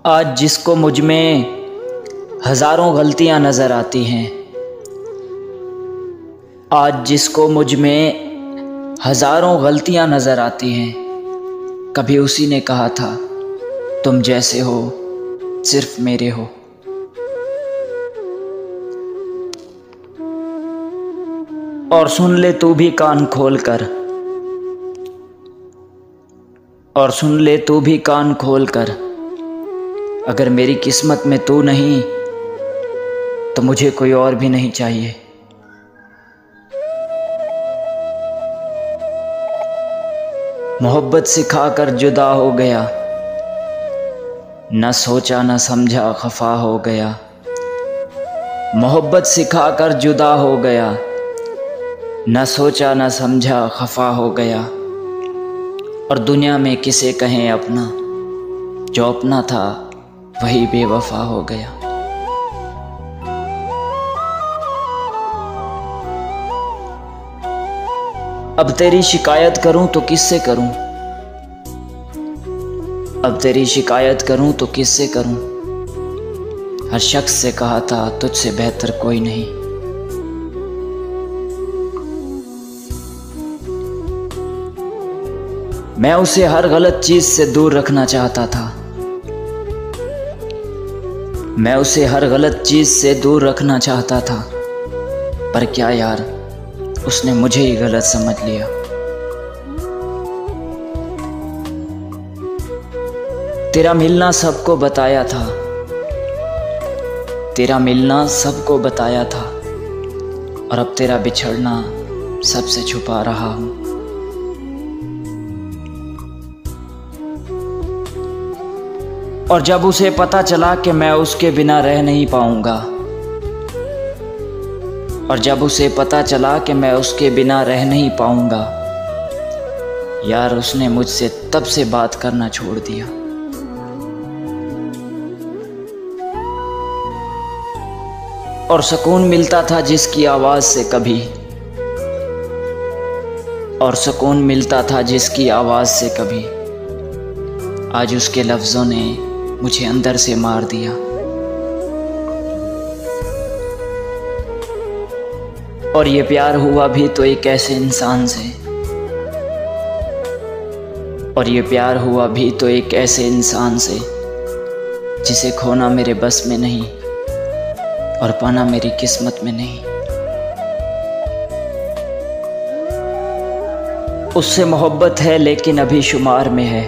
आज जिसको मुझ में हज़ारों गलतियां नज़र आती हैं, आज जिसको मुझ में हज़ारों गलतियां नज़र आती हैं, कभी उसी ने कहा था तुम जैसे हो सिर्फ मेरे हो। और सुन ले तू भी कान खोल कर, और सुन ले तू भी कान खोल कर, अगर मेरी किस्मत में तू नहीं तो मुझे कोई और भी नहीं चाहिए। मोहब्बत सिखाकर जुदा हो गया, न सोचा न समझा खफा हो गया। मोहब्बत सिखाकर जुदा हो गया, न सोचा न समझा खफा हो गया। और दुनिया में किसे कहें अपना, जो अपना था वही बेवफा हो गया। अब तेरी शिकायत करूं तो किससे करूं, अब तेरी शिकायत करूं तो किससे करूं। हर शख्स से कहा था तुझसे बेहतर कोई नहीं। मैं उसे हर गलत चीज से दूर रखना चाहता था, मैं उसे हर गलत चीज से दूर रखना चाहता था, पर क्या यार, उसने मुझे ही गलत समझ लिया। तेरा मिलना सबको बताया था, तेरा मिलना सबको बताया था, और अब तेरा बिछड़ना सबसे छुपा रहा हूं। और जब उसे पता चला कि मैं उसके बिना रह नहीं पाऊंगा, और जब उसे पता चला कि मैं उसके बिना रह नहीं पाऊंगा, यार उसने मुझसे तब से बात करना छोड़ दिया। और सुकून मिलता था जिसकी आवाज़ से कभी, और सुकून मिलता था जिसकी आवाज़ से कभी, आज उसके लफ्ज़ों ने मुझे अंदर से मार दिया। और ये प्यार हुआ भी तो एक ऐसे इंसान से, और ये प्यार हुआ भी तो एक ऐसे इंसान से, जिसे खोना मेरे बस में नहीं और पाना मेरी किस्मत में नहीं। उससे मोहब्बत है लेकिन अभी शुमार में है,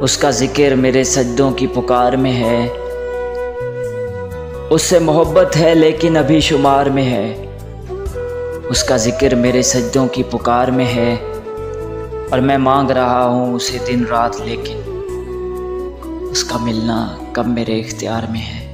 उसका जिक्र मेरे सजदों की पुकार में है। उससे मोहब्बत है लेकिन अभी शुमार में है, उसका जिक्र मेरे सजदों की पुकार में है। और मैं मांग रहा हूँ उसे दिन रात, लेकिन उसका मिलना कब मेरे इख्तियार में है।